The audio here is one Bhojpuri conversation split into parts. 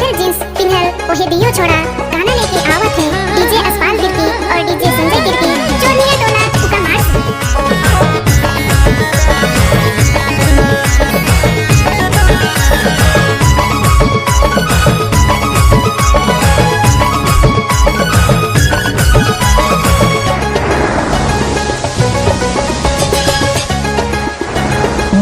फाइटर जींस पिन्हल ओहे दियो छोड़ा गाना लेके आवत है डीजे असफाल गिरकी और डीजे संजय गिरकी चोरनिया टोला उका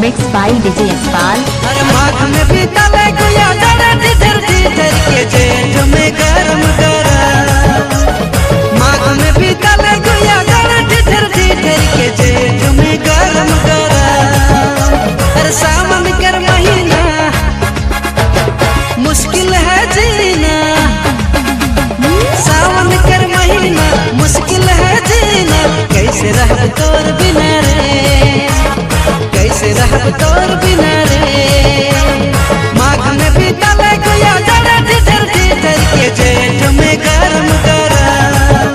Mixed by DJ Asfal। अरे माघ में भी तले गुया डर ढिढर ढिढर के जेठ में गरम गरम। माघ में भी तले गुया डर ढिढर ढिढर के जेठ में गरम गरम। अरे सावन कर महीना मुश्किल है जीना, सावन कर महीना मुश्किल है जीना। कैसे रह तोर बिना रे, कैसे रह तोर बिना रे। माघ में भी तले गुया जड़ा ढिढर ढिढर के जेठ में गरम गरम।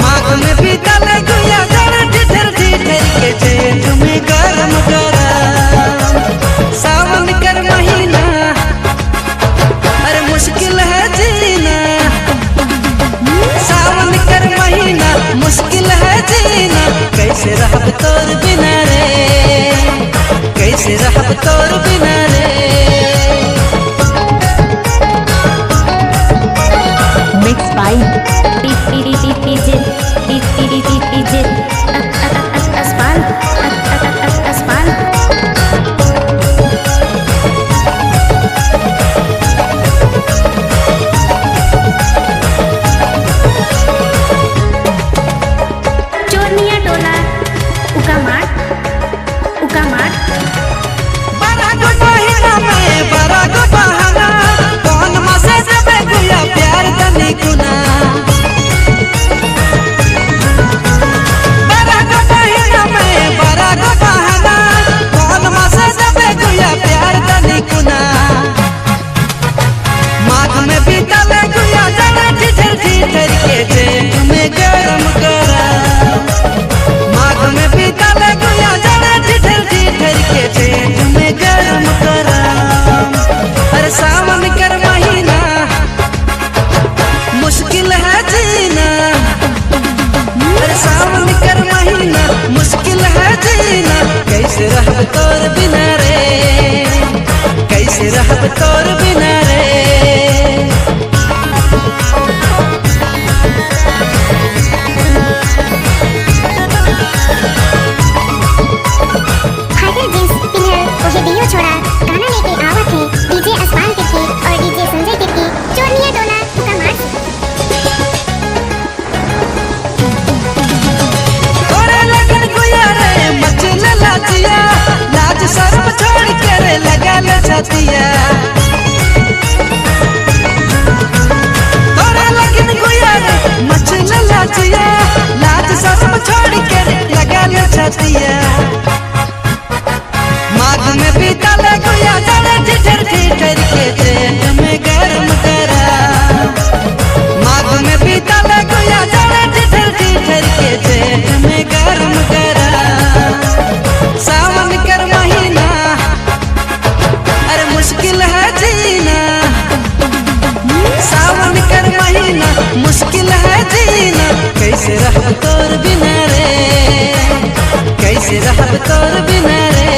माघ में भी तले गुया जड़ा ढिढर ढिढर के जेठ में गरम गरम। सावन कर महीना अरे मुश्किल है जीना, सावन कर महीना मुश्किल है जीना। कैसे रह तोर बिना रे, कैसे रह तोर बिना रे। Mixed by DJ असफाल असफाल चोरनिया टोला उका माट बड़ा गो महीना में बड़ा गो बहाना, कौन मासे जबे गुया प्यार तनी गुना। बड़ा गो महीना में बड़ा गो बहाना, कौन मासे जबे गुया प्यार तनी गुना। माघ में भी तले गुया जड़ा ढिढर ढिढर के जेठ में गरम गरम। माघ में भी तले गुया जड़ा ढिढर ढिढर के जेठ में गरम गरम। अरे सावन कर महीना मुश्किल है जीना, अरे सावन कर महीना मुश्किल है जीना। कैसे रह तोर बिना रे, कैसे रह तोर बिना रे। फाइटर जींस पिन्हल ओहे दियो छोड़ा गाना लेके आवत है डीजे असफाल गिरकी और डीजे संजय गिरकी चोरनिया टोला उका माट तोरे लगन गुया रे मचल लाजिया, लाज शर्म छोड़ के रे लगा ले छतिया। तोरे लगन गुया रे मचल लाजिया, लाज शर्म छोड़ के रे लगा ले छतिया। माघ में भी तले गुया जड़ा ढिढर ढिढर के जेठ में गरम गरम। माघ में भी तले गुया जड़ा ढिढर ढिढर के जेठ में गरम गरम। सावन कर महीना अरे मुश्किल है जीना, सावन कर महीना मुश्किल है जीना। कैसे रह तोर बिना रे, कैसे रह तोर बिना रे।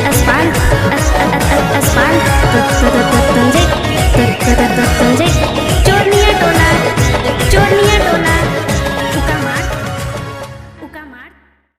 असफाल